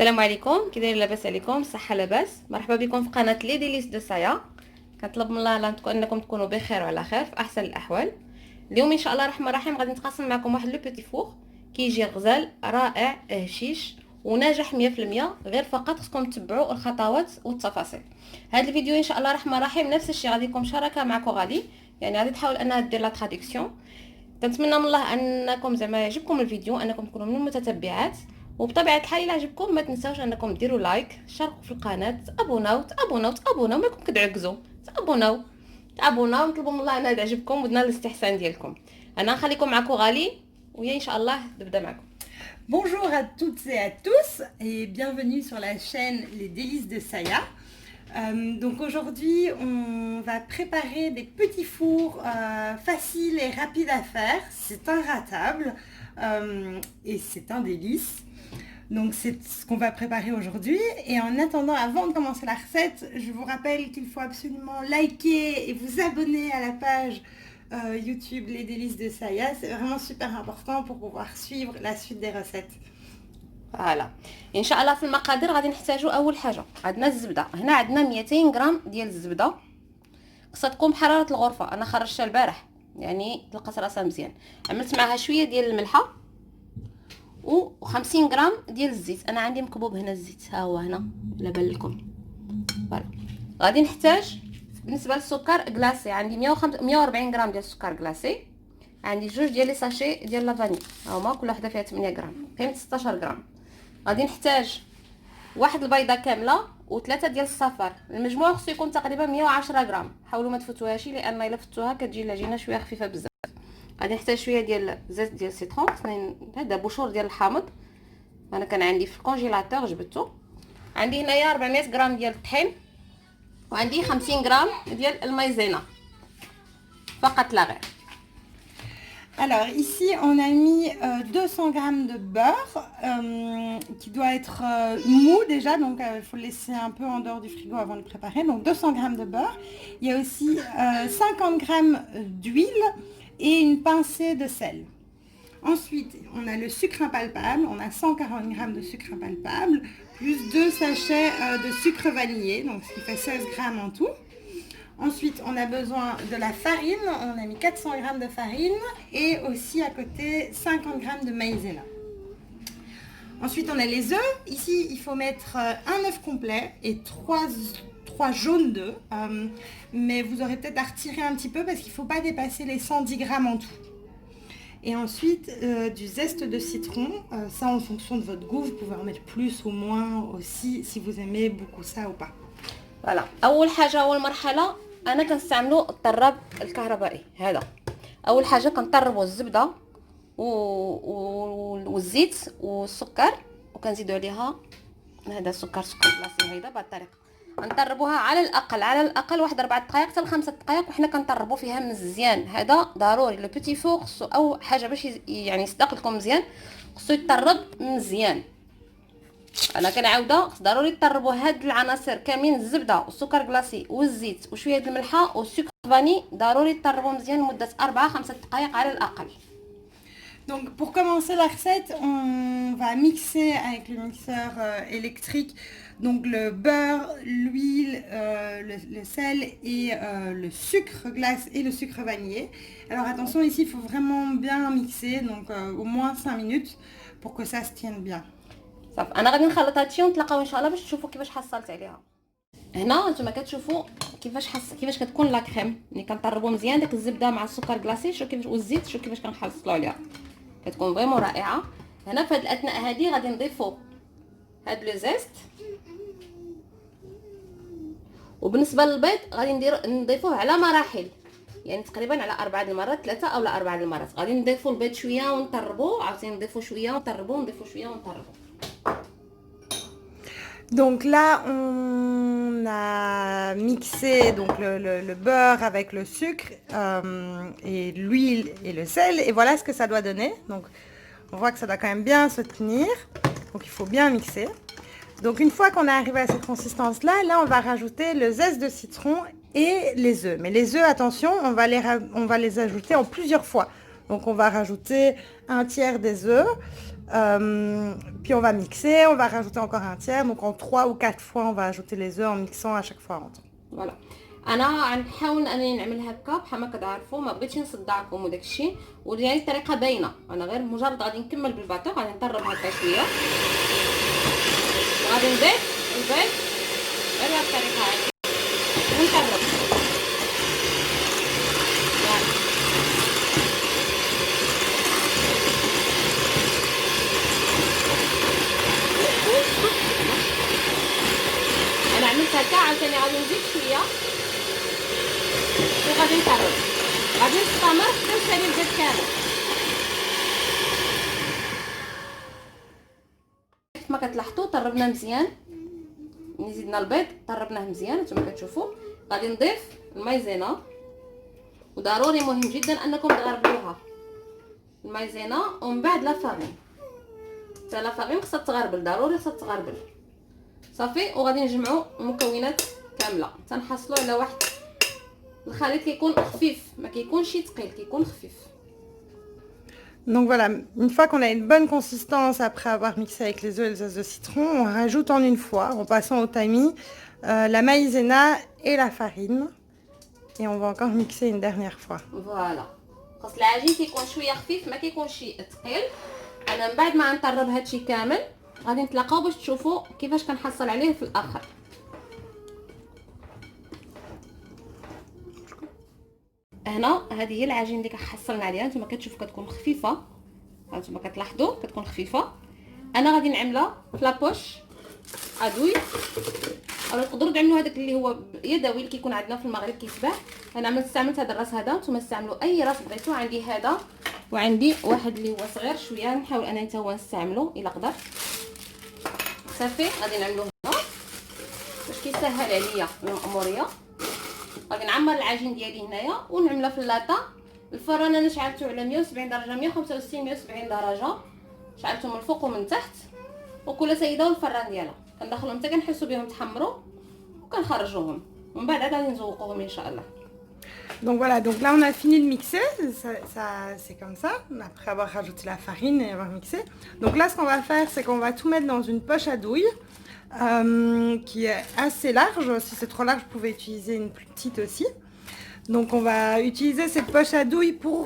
السلام عليكم، كي دايرين؟ لاباس عليكم؟ صحه لاباس؟ مرحبا بكم في قناه لي ديليس دو سايا. كنطلب من الله انكم تكونوا بخير وعلى خير في احسن الاحوال. اليوم ان شاء الله الرحمن الرحيم غادي نتقاسم معكم واحد لو بيتي فور كيجي غزال رائع هشيش وناجح 100%. غير فقط خصكم تتبعوا الخطوات والتفاصيل. هذا الفيديو ان شاء الله الرحمن الرحيم نفس الشيء غادي يكون مشاركه معكم، يعني غادي تحاول انها دير لا تراديكسيون. كنتمنى من الله انكم زعما يعجبكم الفيديو، انكم تكونوا من المتتبعات، وبطبيعه الحال الا عجبكم ما تنساوش انكم ديروا لايك، تشاركوا في القناه، تابوناو مالكم كتعكزوا، تابوناو نطلبوا من الله ان تعجبكم ودنا الاستحسان ديالكم. انا نخليكم معكم غالي ويا ان شاء الله نبدا معكم. Bonjour à toutes et à tous et bienvenue sur la chaîne Les Délices de Saya. Donc aujourd'hui on va préparer des petits fours faciles et rapides à faire. C'est inratable et c'est un délice. Donc c'est ce qu'on va préparer aujourd'hui. Et en attendant, avant de commencer la recette, je vous rappelle qu'il faut absolument liker et vous abonner à la page YouTube Les Délices de Saya. C'est vraiment super important pour pouvoir suivre la suite des recettes. فوالا ان شاء الله. في المقادير غادي نحتاجوا اول حاجه عندنا الزبده. هنا عندنا 200 غرام ديال الزبده، خصها تكون بحراره الغرفه. انا خرجتها البارح يعني لقات راسها مزيان. عملت معها شويه ديال الملحه و50 غرام ديال الزيت. انا عندي مكبوب هنا الزيت، ها هو هنا الا بان لكم. فوالا غادي نحتاج بالنسبه للسكر كلاصي، عندي 140 غرام ديال السكر كلاصي. عندي جوج ديال لي ساشي ديال لافاني، ها هما كل وحده فيها 8 غرام، قيمه 16 غرام. غادي نحتاج واحد البيضه كامله وثلاثه ديال الصفار. المجموع خصو يكون تقريبا 110 غرام. حاولوا ما تفوتوهاش لان الا فتوها كتجي العجينه شويه خفيفه بزاف. غادي نحتاج شويه ديال زيت ديال السيترون، هذا بشور ديال الحامض انا كان عندي في الكونجيلاتور جبدته. عندي هنايا 400 غرام ديال الطحين، وعندي 50 غرام ديال المايزينا فقط لا غير. Alors ici on a mis 200 grammes de beurre qui doit être mou déjà, donc il faut le laisser un peu en dehors du frigo avant de le préparer. Donc 200 grammes de beurre. Il y a aussi 50 grammes d'huile et une pincée de sel. Ensuite on a le sucre impalpable, on a 140 grammes de sucre impalpable, plus 2 sachets de sucre vanillé, donc ce qui fait 16 grammes en tout. Ensuite, on a besoin de la farine, on a mis 400 grammes de farine et aussi à côté 50 grammes de maïzena. Ensuite, on a les œufs. Ici, il faut mettre un œuf complet et 3 jaunes d'œufs. Mais vous aurez peut-être à retirer un petit peu parce qu'il ne faut pas dépasser les 110 grammes en tout. Et ensuite, du zeste de citron. Ça, en fonction de votre goût, vous pouvez en mettre plus ou moins aussi si vous aimez beaucoup ça ou pas. فوالا اول حاجه، اول مرحله انا كنستعملوا الطراب الكهربائي. هذا اول حاجه كنطربوا الزبده والزيت والسكر، وكنزيدوا عليها هذا سكر بلاصي. هيدا بهذه الطريقه نطربوها على الاقل واحد 4 دقائق حتى ل 5 دقائق، وحنا كنطربوا فيها مزيان. هذا ضروري لو بيتي فور خصو او حاجه باش يعني يصدق لكم مزيان، خصو يطرب مزيان. انا كنعاوده ضروري تطربوا هاد العناصر كاملين، الزبده والسكر كلاصي والزيت وشويه د الملحه والسكر فاني، ضروري تطربوا مزيان لمده 4-5 دقائق على الاقل. Donc pour commencer la recette, on va mixer avec le mixeur électrique donc le beurre, l'huile, le sel et le sucre glace et le sucre vanillé. Alors attention, ici il faut vraiment bien mixer, donc au moins 5 minutes pour que ça se tienne bien. صافي انا غادي نخلط هادشي ونتلاقاو ان شاء الله باش تشوفوا كيفاش حصلت عليها. هنا نتوما كتشوفوا كيفاش كتكون لا كريم ملي كنطربوا مزيان داك الزبده مع السكر كلاصي. شوف كيفاش والزيت، شوف كيفاش كنحصلوا عليها، كتكون فريمون رائعه. هنا في هاد الاثناء هادي غادي نضيفوا هاد لو زيست، وبالنسبه للبيض غادي نضيفوه على مراحل، يعني تقريبا على 4 المرات، 3 او 4 المرات. غادي نضيفوا البيض شويه ونطربوا، عاوتاني نضيفوا شويه ونطربوا، نضيفوا شويه ونطربوا. Donc là, on a mixé donc le beurre avec le sucre et l'huile et le sel. Et voilà ce que ça doit donner. Donc on voit que ça doit quand même bien se tenir. Donc il faut bien mixer. Donc une fois qu'on est arrivé à cette consistance-là, là on va rajouter le zeste de citron et les œufs. Mais les œufs, attention, on va les ajouter en plusieurs fois. Donc on va rajouter un tiers des œufs. Puis on va mixer, on va rajouter encore un tiers. Donc en 3 ou 4 fois, on va ajouter les œufs en mixant à chaque fois. فوالا انا غنحاول انني نعمل هكا بحال ما كتعرفوا، ما بغيتش نصدعكم وداك الشيء، وديالي الطريقه باينه. انا غير مجرد غادي نكمل بالباطو، غادي نطرب هكا شويه وغادي نضيف البيض غير بهاد الطريقه هادي ونطرب. انا عملت هكا عاوتاني غادي نزيد شويه وغادي نطرب، غادي نستمر حتى نسالي البيض كامل. كما كتلاحظوا طربنا مزيان، ملي زدنا البيض طربناه مزيان نتوما كتشوفوا. غادي نضيف المايزينا، وضروري مهم جدا انكم تغربلوها المايزينا ومن بعد لا فارين. حتى لا فارين خصها تغربل، ضروري خصها تغربل صافي. وغادي نجمعوا المكونات كامله تنحصلوا على واحد الخليط كيكون خفيف، ما كيكونش ثقيل، كيكون خفيف. Donc voilà, une fois qu'on a une bonne consistance après avoir mixé avec les œufs et les zestes de citron, on rajoute en une fois, en passant au tamis, la maïzena et la farine. Et on va encore mixer une dernière fois. فوالا خاص العجين كيكون شويه خفيف، ما كيكونش ثقيل. انا من بعد ما نطرب هادشي كامل غادي نتلاقاو باش تشوفوا كيفاش كنحصل عليه في الاخر. هنا هذه هي العجين اللي كنحصلنا عليها. نتوما كتشوفوا كتكون خفيفه، هانتوما كتلاحظوا كتكون خفيفه. انا غادي نعملها في لابوش ادوي، او تقدروا تعملوا هذاك اللي هو يدوي اللي كيكون عندنا في المغرب كيتباع. انا استعملت هذا الراس هذا، نتوما استعملوا اي راس بغيتو. عندي هذا وعندي واحد اللي هو صغير شويه، نحاول انا حتى هو نستعملو الا قدر. صافي غادي نعملو هنا باش كيسهل عليا الاموريه. غادي نعمر العجين ديالي هنايا ونعملها في اللاطه. الفران انا شعلته على 170 درجه، 165 170 درجه، شعلته من الفوق ومن تحت، وكل سيده والفران ديالها كندخلهم حتى كنحسوا بهم تحمروا وكنخرجوهم، ومن بعد غادي نزوقوهم ان شاء الله. Donc voilà, donc là on a fini de mixer, c'est comme ça, après avoir rajouté la farine et avoir mixé. Donc là ce qu'on va faire, c'est qu'on va tout mettre dans une poche à douille qui est assez large. Si c'est trop large, vous pouvez utiliser une plus petite aussi. Donc on va utiliser cette poche à douille pour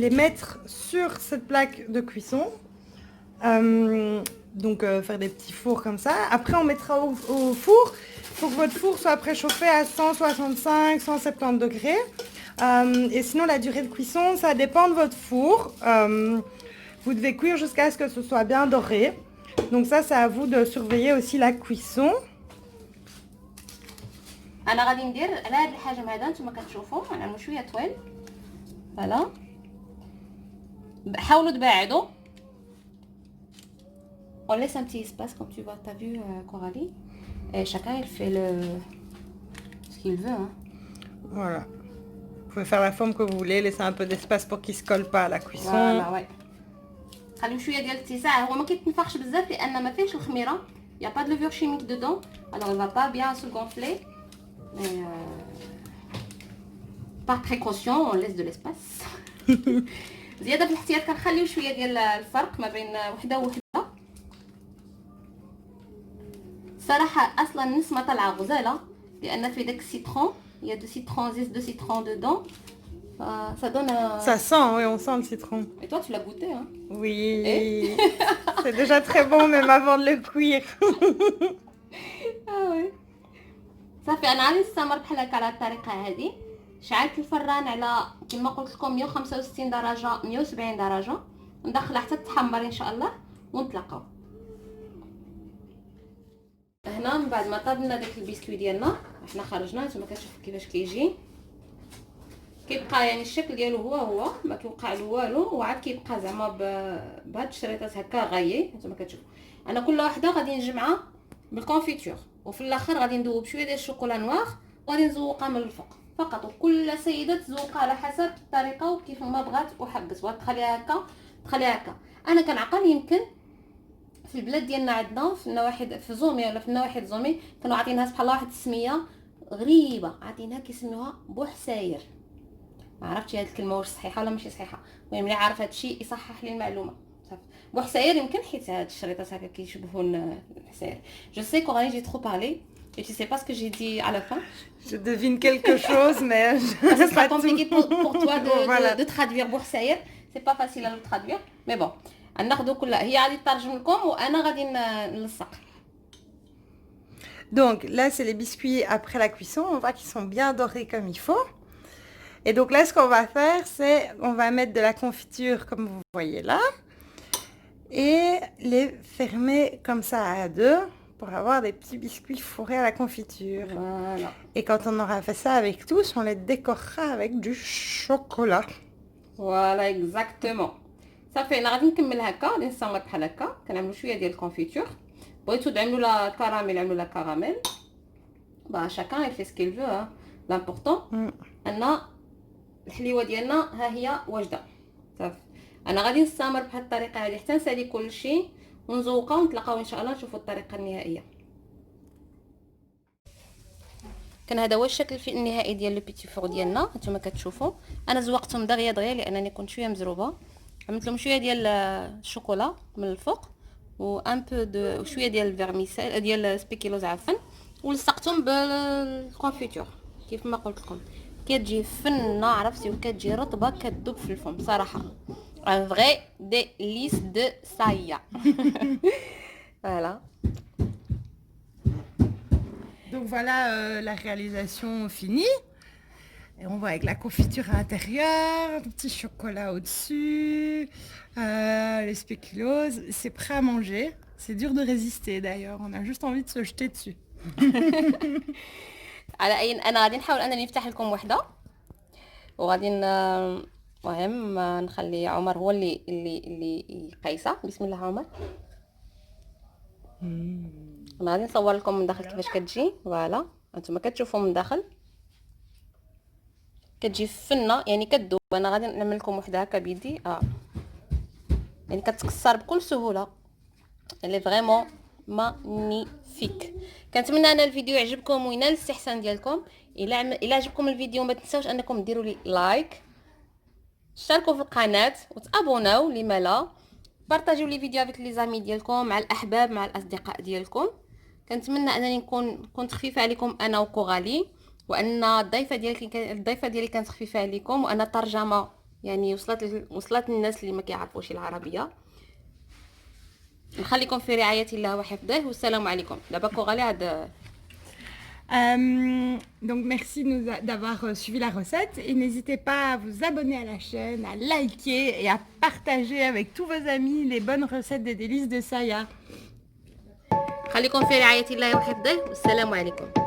les mettre sur cette plaque de cuisson. Donc faire des petits fours comme ça. Après on mettra au four. Il faut que votre four soit préchauffé à 165, 170 degrés. Et sinon la durée de cuisson, ça dépend de votre four. Vous devez cuire jusqu'à ce que ce soit bien doré. Donc ça, c'est à vous de surveiller aussi la cuisson. انا غادي ندير على هذا الحجم هذا نتوما كتشوفوا غنعملو شويه طويل. فوالا حاولوا تباعدوا. On laisse un petit espace comme tu vois, t'as vu Coralie, et chacun il fait ce qu'il veut hein. Voilà. Vous pouvez faire la forme que vous voulez, laisser un peu d'espace pour qu'il se colle pas à la cuisson. Voilà, ouais. خليو شويه ديال الاتساع. هو ما كيتنفخش بزاف لان ما فيهش الخميره، y a pas de levure chimique dedans, alors il va pas bien se gonfler. Mais par précaution on laisse de l'espace. زياده في الاحتياط كنخليو شويه ديال الفرق ما بين وحده ووحده. صراحه اصلا النسمه طالعه غزاله لان في داك السيترون il y a de citron, zeste de citron dedans. Ça donne un... Ça sent, oui, on sent le citron. Et toi tu l'as goûté hein? Oui. C'est déjà très bon même avant de le cuire. Ah ouais. صافي انا غادي نستمر بحال هكا على الطريقه هذه. شعلت الفران على كما قلت لكم 165 درجه 170 درجه، ندخلها حتى تحمر ان شاء الله ونتلاقاو هنا. من بعد ما طابنا داك البسكوي ديالنا حنا خرجنا، نتوما كتشوفوا كيفاش كيجي. كيبقى يعني الشكل ديالو هو ما كيوقع له والو، وعاد كيبقى زعما بهاد الشريطات هكا غايي. نتوما كتشوفوا انا كل وحده غادي نجمعها بالكونفيتور، وفي الاخر غادي ندوب شويه ديال الشوكولا نوار وغادي نزوقها من الفوق فقط. وكل سيده تزوقها على حسب الطريقه وكيف ما بغات وحبت. وتخليها هكا تخليها هكا. انا كنعقل يمكن في البلاد ديالنا عندنا في النواحي في زومي ولا في النواحي زومي كانوا عاطينها بحال واحد السميه غريبه، عاطينها كيسميوها بوحساير. ما عرفتش هاد الكلمه واش صحيحه ولا ماشي صحيحه. المهم اللي عارف هادشي يصحح لي المعلومه. صافي بوحساير يمكن حيت هاد الشريطات هكا كيشبهون الحساير. جو سي كوراني جي ترو بارلي et tu sais pas ce que j'ai dit à la fin. Je devine quelque chose, mais ça sera compliqué pour toi voilà. de traduire بوحساير. C'est pas facile à le traduire, mais bon. غناخذو كل هي غادي تترجم لكم وانا غادي نلصق. Donc là, c'est les biscuits après la cuisson. On voit qu'ils sont bien dorés comme il faut. Et donc là, ce qu'on va faire, c'est on va mettre de la confiture comme vous voyez là. Et les fermer comme ça à deux pour avoir des petits biscuits fourrés à la confiture. Voilà. Et quand on aura fait ça avec tous, on les décorera avec du chocolat. Voilà, exactement. صافي انا غادي نكمل هكا غادي نستمر بحال هكا كنعملوا شويه ديال الكونفيتور. بغيتو تعملوا لا كراميل عملوا لا كراميل با شاكان يفي سكيل فو. لامبورطون ان الحليوه ديالنا ها هي واجده صافي. انا غادي نستمر بهذه الطريقه هذه حتى نسالي كلشي ونزوقها ونتلاقاو ان شاء الله نشوفوا الطريقه النهائيه. كان هذا هو الشكل النهائي ديال لو بيتي فور ديالنا. هانتوما كتشوفوا انا زوقتهم دغيا لانني كنت شويه مزروبه. عملت لهم شويه ديال الشوكولا من الفوق و ان بو دو شويه ديال الفيرميسيل ديال سبيكيلوز عفوا ولصقتهم بالكونفيتور كيف ما قلت لكم. كتجي فنه عرفتي وكتجي رطبه كتذوب في الفم صراحه. ان فري ديليس دو سايا. Voilà. Donc voilà la réalisation finie. Et on voit avec la confiture à l'intérieur, le petit chocolat au-dessus, les spéculoos. C'est prêt à manger. C'est dur de résister d'ailleurs. On a juste envie de se jeter dessus. على اي انا غادي نحاول انني نفتح لكم وحده وغادي المهم نخلي عمر هو اللي يقيسها. بسم الله عمر. انا غادي نصور لكم من داخل كيفاش كتجي. فوالا انتما كتشوفوا من داخل كتجي فنه يعني كتذوب. انا غادي نعمل لكم وحده هكا بيدي يعني كتكسر بكل سهوله. اللي فريمون مانيفيك. كنتمنى ان الفيديو يعجبكم وينال الاستحسان ديالكم. الا عجبكم الفيديو ما تنساوش انكم ديروا لي لايك تشتركوا في القناه وتابوناو لما لا. بارطاجيو لي فيديو افيك لي زامي ديالكم مع الاحباب مع الاصدقاء ديالكم. كنتمنى انني كنت خفيفه عليكم انا وكوغالي وان الضيفه ديالي كانت خفيفه عليكم وان الترجمه يعني وصلت للناس اللي ما كيعرفوش العربيه. نخليكم في رعايه الله وحفظه والسلام عليكم. دابا كوغالي هاد Donc merci d'avoir suivi la recette et n'hésitez pas à vous abonner à la chaîne, à liker et à partager avec tous vos amis les bonnes recettes des délices de Saya. خليكم في رعايه الله وحفظه والسلام عليكم.